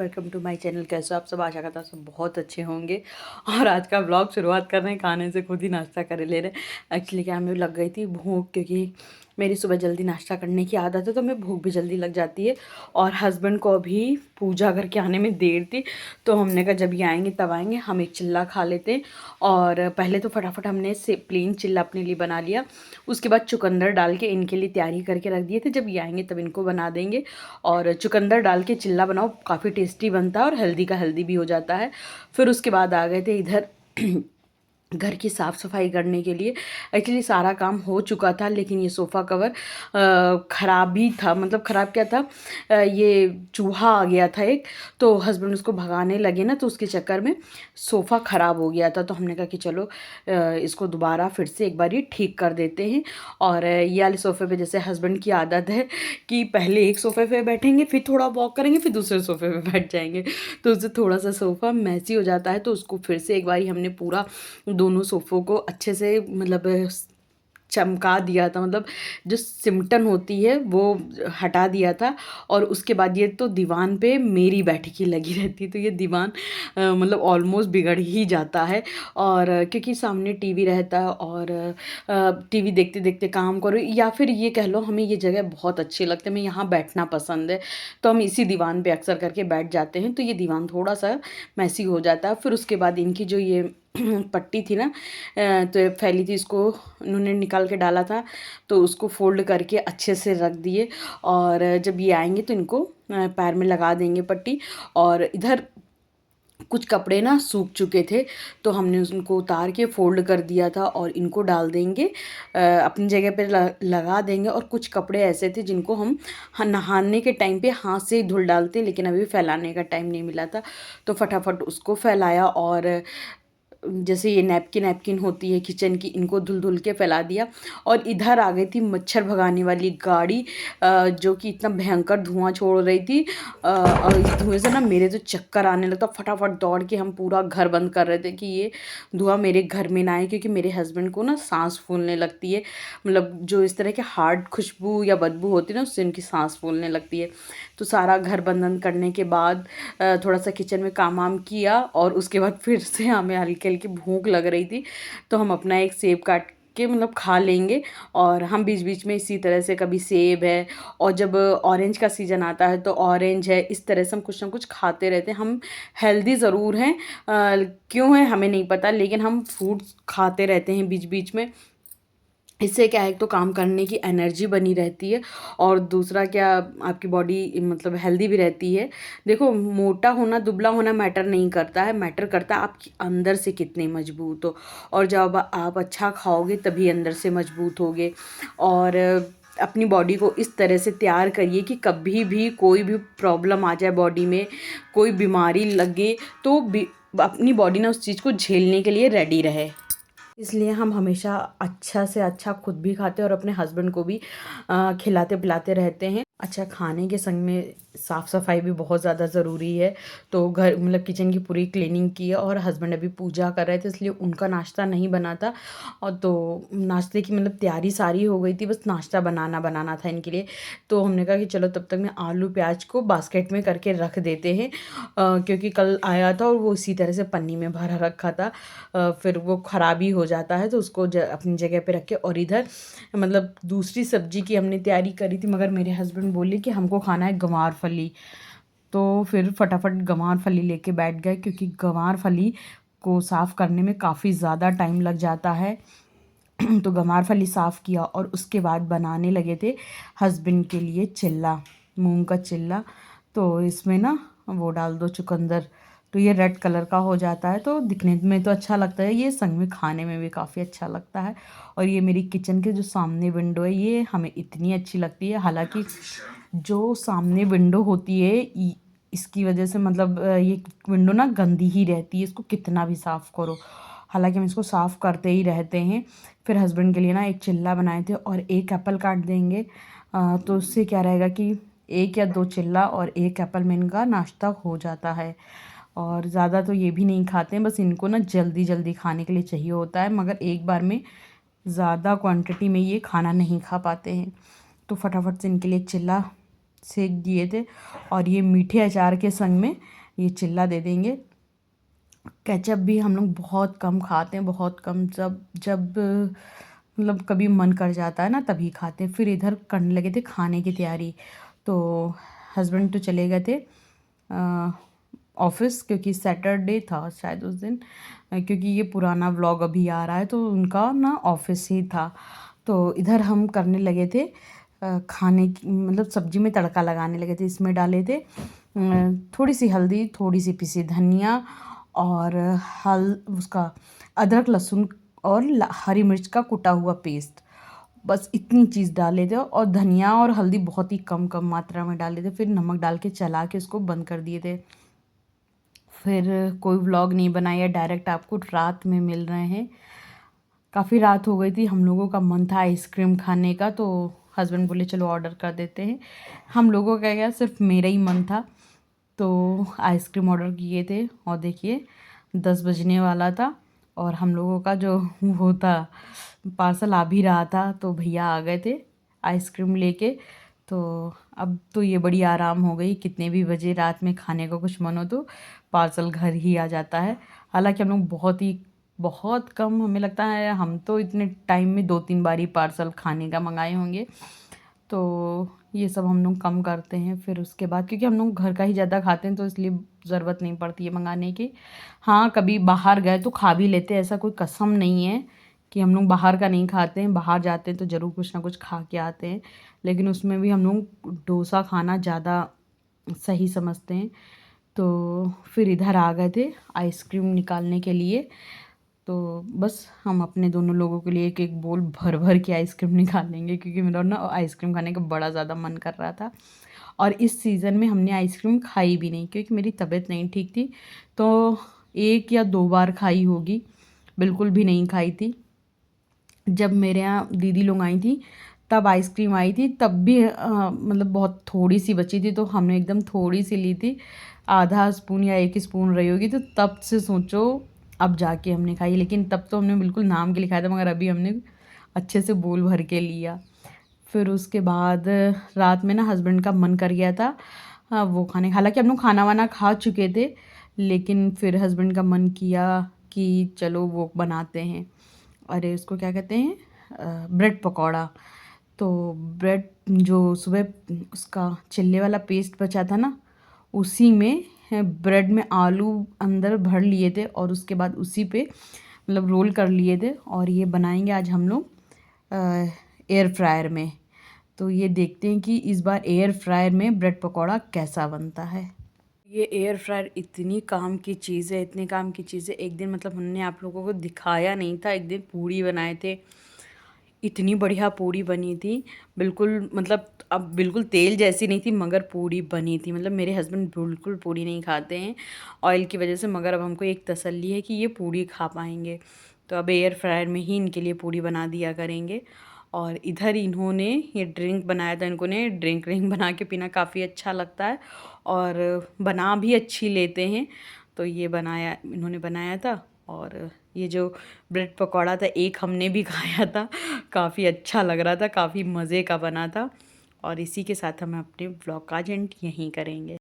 Welcome to my channel. कैसे हो आप सब? आशा करता हूँ सब बहुत अच्छे होंगे। और आज का व्लॉग शुरुआत कर रहे हैं खाने से, खुद ही नाश्ता कर ले रहे हैं। एक्चुअली क्या हमें लग गई थी भूख, क्योंकि मेरी सुबह जल्दी नाश्ता करने की आदत है तो हमें भूख भी जल्दी लग जाती है। और हस्बैंड को अभी पूजा करके आने में देर थी, तो हमने कहा जब ये आएंगे तब आएंगे, हम एक चिल्ला खा लेते हैं। और पहले तो फटाफट हमने से प्लेन चिल्ला अपने लिए बना लिया, उसके बाद चुकंदर डाल के इनके लिए तैयारी करके रख दिए थे, जब ये आएंगे तब इनको बना देंगे। और चुकंदर डाल के चिल्ला बनाओ, काफ़ी टेस्टी बनता है और हेल्दी का हेल्दी भी हो जाता है। फिर उसके बाद आ गए थे इधर घर की साफ़ सफाई करने के लिए। एक्चुअली सारा काम हो चुका था, लेकिन ये सोफ़ा कवर ख़राब ही था। मतलब ख़राब क्या था, ये चूहा आ गया था एक, तो हस्बैंड उसको भगाने लगे ना, तो उसके चक्कर में सोफ़ा ख़राब हो गया था। तो हमने कहा कि चलो इसको दोबारा फिर से एक बार ही ठीक कर देते हैं। और ये वाले सोफ़े पे जैसे हस्बैंड की आदत है कि पहले एक सोफ़े पे बैठेंगे, फिर थोड़ा वॉक करेंगे, फिर दूसरे सोफ़े पे बैठ जाएंगे, तो उससे थोड़ा सा सोफ़ा मैसी हो जाता है। तो उसको फिर से एक बार ही हमने पूरा दोनों सोफ़ों को अच्छे से मतलब चमका दिया था, मतलब जो सिमटन होती है वो हटा दिया था। और उसके बाद ये तो दीवान पे मेरी बैठकी लगी रहती, तो ये दीवान मतलब ऑलमोस्ट बिगड़ ही जाता है। और क्योंकि सामने टीवी रहता है और टीवी देखते देखते काम करो, या फिर ये कह लो हमें ये जगह बहुत अच्छी लगती है, हमें यहाँ बैठना पसंद है, तो हम इसी दीवान पे अक्सर करके बैठ जाते हैं। तो ये दीवान थोड़ा सा मैसी हो जाता है। फिर उसके बाद इनकी जो ये पट्टी थी ना, तो फैली थी, इसको उन्होंने निकाल के डाला था, तो उसको फोल्ड करके अच्छे से रख दिए। और जब ये आएंगे तो इनको पैर में लगा देंगे पट्टी। और इधर कुछ कपड़े ना सूख चुके थे, तो हमने उनको उतार के फोल्ड कर दिया था और इनको डाल देंगे, अपनी जगह पे लगा देंगे। और कुछ कपड़े ऐसे थे जिनको हम नहाने के टाइम पे हाथ से ही धुल डालते, लेकिन अभी फैलाने का टाइम नहीं मिला था, तो फटाफट उसको फैलाया। और जैसे ये नैपकिन होती है किचन की, इनको धुल धुल के फैला दिया। और इधर आ गई थी मच्छर भगाने वाली गाड़ी, जो कि इतना भयंकर धुआं छोड़ रही थी। और इस धुएं से ना मेरे तो चक्कर आने लगता। फटाफट दौड़ के हम पूरा घर बंद कर रहे थे कि ये धुआं मेरे घर में ना आए, क्योंकि मेरे हस्बैंड को ना सांस फूलने लगती है। मतलब जो इस तरह के हार्ड खुशबू या बदबू होती है ना, उससे उनकी सांस फूलने लगती है। तो सारा घर बंद करने के बाद थोड़ा सा किचन में काम वाम किया, और उसके बाद फिर से हमें हल्की हल्की भूख लग रही थी, तो हम अपना एक सेब काट के मतलब खा लेंगे। और हम बीच बीच में इसी तरह से कभी सेब है, और जब ऑरेंज का सीज़न आता है तो ऑरेंज है, इस तरह से हम कुछ ना कुछ खाते रहते हैं। हम हेल्दी ज़रूर हैं, क्यों है हमें नहीं पता, लेकिन हम फ्रूट्स खाते रहते हैं बीच बीच में। इससे क्या है, एक तो काम करने की एनर्जी बनी रहती है, और दूसरा क्या, आपकी बॉडी मतलब हेल्दी भी रहती है। देखो, मोटा होना दुबला होना मैटर नहीं करता है, मैटर करता है आपकी अंदर से कितने मजबूत हो। और जब आप अच्छा खाओगे तभी अंदर से मजबूत होगे। और अपनी बॉडी को इस तरह से तैयार करिए कि कभी भी कोई भी प्रॉब्लम आ जाए बॉडी में, कोई बीमारी लगे, तो अपनी बॉडी ना उस चीज़ को झेलने के लिए रेडी रहे। इसलिए हम हमेशा अच्छा से अच्छा खुद भी खाते हैं और अपने हस्बैंड को भी खिलाते पिलाते रहते हैं। अच्छा, खाने के संग में साफ़ सफाई भी बहुत ज़्यादा ज़रूरी है। तो घर मतलब किचन की पूरी क्लीनिंग की है, और हस्बैंड अभी पूजा कर रहे थे, इसलिए उनका नाश्ता नहीं बना था। और तो नाश्ते की मतलब तैयारी सारी हो गई थी, बस नाश्ता बनाना था इनके लिए। तो हमने कहा कि चलो तब तक मैं आलू प्याज को बास्केट में करके रख देते हैं, क्योंकि कल आया था और वो इसी तरह से पन्नी में भरा रखा था, फिर वो ख़राबी हो जाता है, तो उसको अपनी जगह पे रख के। और इधर मतलब दूसरी सब्जी की हमने तैयारी करी थी, मगर मेरे हस्बैंड बोले कि हमको खाना है गंवार फली, तो फिर फटाफट गंवार फली लेके बैठ गए, क्योंकि गंवार फली को साफ़ करने में काफ़ी ज़्यादा टाइम लग जाता है। तो गंवार फली साफ़ किया, और उसके बाद बनाने लगे थे हस्बैंड के लिए चिल्ला, मूंग का चिल्ला। तो इसमें ना वो डाल दो चुकंदर, तो ये रेड कलर का हो जाता है, तो दिखने में तो अच्छा लगता है, ये संग में खाने में भी काफ़ी अच्छा लगता है। और ये मेरी किचन के जो सामने विंडो है, ये हमें इतनी अच्छी लगती है। हालांकि जो सामने विंडो होती है इसकी वजह से मतलब ये विंडो ना गंदी ही रहती है, इसको कितना भी साफ़ करो। हालांकि हम इसको साफ़ करते ही रहते हैं। फिर हस्बैंड के लिए ना एक चिल्ला बनाए थे और एक एप्पल काट देंगे, तो उससे क्या रहेगा कि एक या दो चिल्ला और एक एप्पल में इनका नाश्ता हो जाता है। और ज़्यादा तो ये भी नहीं खाते हैं, बस इनको ना जल्दी जल्दी खाने के लिए चाहिए होता है, मगर एक बार में ज़्यादा क्वांटिटी में ये खाना नहीं खा पाते हैं। तो फटाफट से इनके लिए चिल्ला सेक दिए थे, और ये मीठे अचार के संग में ये चिल्ला दे देंगे। केचप भी हम लोग बहुत कम खाते हैं, बहुत कम, जब जब मतलब कभी मन कर जाता है ना तभी खाते हैं। फिर इधर करने लगे थे खाने की तैयारी। तो हस्बैंड तो चले गए थे ऑफिस, क्योंकि सैटरडे था शायद उस दिन, क्योंकि ये पुराना व्लॉग अभी आ रहा है तो उनका ना ऑफिस ही था। तो इधर हम करने लगे थे खाने की, मतलब सब्जी में तड़का लगाने लगे थे। इसमें डाले थे थोड़ी सी हल्दी, थोड़ी सी पिसी धनिया, और उसका अदरक लहसुन और हरी मिर्च का कुटा हुआ पेस्ट, बस इतनी चीज़ डाले थे। और धनिया और हल्दी बहुत ही कम कम मात्रा में डाले थे। फिर नमक डाल के चला के उसको बंद कर दिए थे। फिर कोई व्लॉग नहीं बनाया, डायरेक्ट आपको रात में मिल रहे हैं। काफ़ी रात हो गई थी, हम लोगों का मन था आइसक्रीम खाने का, तो हस्बैंड बोले चलो ऑर्डर कर देते हैं। हम लोगों का क्या, सिर्फ मेरा ही मन था, तो आइसक्रीम ऑर्डर किए थे। और देखिए 10 बजने वाला था और हम लोगों का जो वो था पार्सल आ भी रहा था, तो भैया आ गए थे आइसक्रीम लेके। तो अब तो ये बड़ी आराम हो गई, कितने भी बजे रात में खाने को कुछ मन हो तो पार्सल घर ही आ जाता है। हालांकि हम लोग बहुत कम, हमें लगता है हम तो इतने टाइम में 2-3 बार ही पार्सल खाने का मंगाए होंगे। तो ये सब हम लोग कम करते हैं। फिर उसके बाद क्योंकि हम लोग घर का ही ज़्यादा खाते हैं तो इसलिए ज़रूरत नहीं पड़ती है मंगाने की। हाँ, कभी बाहर गए तो खा भी लेते हैं, ऐसा कोई कसम नहीं है कि हम लोग बाहर का नहीं खाते हैं। बाहर जाते हैं तो ज़रूर कुछ ना कुछ खा के आते हैं, लेकिन उसमें भी हम लोग डोसा खाना ज़्यादा सही समझते हैं। तो फिर इधर आ गए थे आइसक्रीम निकालने के लिए। तो बस हम अपने दोनों लोगों के लिए एक एक बोल भर भर के आइसक्रीम निकाल लेंगे, क्योंकि मेरा ना आइसक्रीम खाने का बड़ा ज़्यादा मन कर रहा था। और इस सीज़न में हमने आइसक्रीम खाई भी नहीं, क्योंकि मेरी तबीयत नहीं ठीक थी। तो 1 या 2 बार खाई होगी, बिल्कुल भी नहीं खाई थी। जब मेरे यहाँ दीदी लोग आई थी तब आइसक्रीम आई थी, तब भी मतलब बहुत थोड़ी सी बची थी, तो हमने एकदम थोड़ी सी ली थी, आधा स्पून या 1 स्पून रही होगी। तो तब से सोचो अब जाके हमने खाई, लेकिन तब तो हमने बिल्कुल नाम के लिए खाया था, मगर अभी हमने अच्छे से बोल भर के लिया। फिर उसके बाद रात में ना हस्बैंड का मन कर गया था वो खाने, हालांकि हम लोग खाना वाना खा चुके थे, लेकिन फिर हस्बैंड का मन किया कि चलो वो बनाते हैं। अरे उसको क्या कहते हैं, ब्रेड पकौड़ा। तो ब्रेड जो सुबह उसका चिल्ले वाला पेस्ट बचा था ना, उसी में ब्रेड में आलू अंदर भर लिए थे और उसके बाद उसी पे मतलब रोल कर लिए थे। और ये बनाएंगे आज हम लोग एयर फ्रायर में। तो ये देखते हैं कि इस बार एयर फ्रायर में ब्रेड पकौड़ा कैसा बनता है। ये एयर फ्रायर इतनी काम की चीज़ है, इतनी काम की चीज़ है। एक दिन मतलब हमने आप लोगों को दिखाया नहीं था, एक दिन पूड़ी बनाए थे, इतनी बढ़िया पूड़ी बनी थी, बिल्कुल मतलब अब बिल्कुल तेल जैसी नहीं थी, मगर पूड़ी बनी थी। मतलब मेरे हस्बैंड बिल्कुल पूड़ी नहीं खाते हैं ऑयल की वजह से, मगर अब हमको एक तसल्ली है कि ये पूड़ी खा पाएंगे। तो अब एयर फ्रायर में ही इनके लिए पूड़ी बना दिया करेंगे। और इधर इन्होंने ये ड्रिंक बनाया था, इनको ने ड्रिंक बना के पीना काफ़ी अच्छा लगता है और बना भी अच्छी लेते हैं। तो ये बनाया, इन्होंने बनाया था। और ये जो ब्रेड पकौड़ा था एक हमने भी खाया था, काफ़ी अच्छा लग रहा था, काफ़ी मज़े का बना था। और इसी के साथ हम अपने व्लॉग का एंड यहीं करेंगे।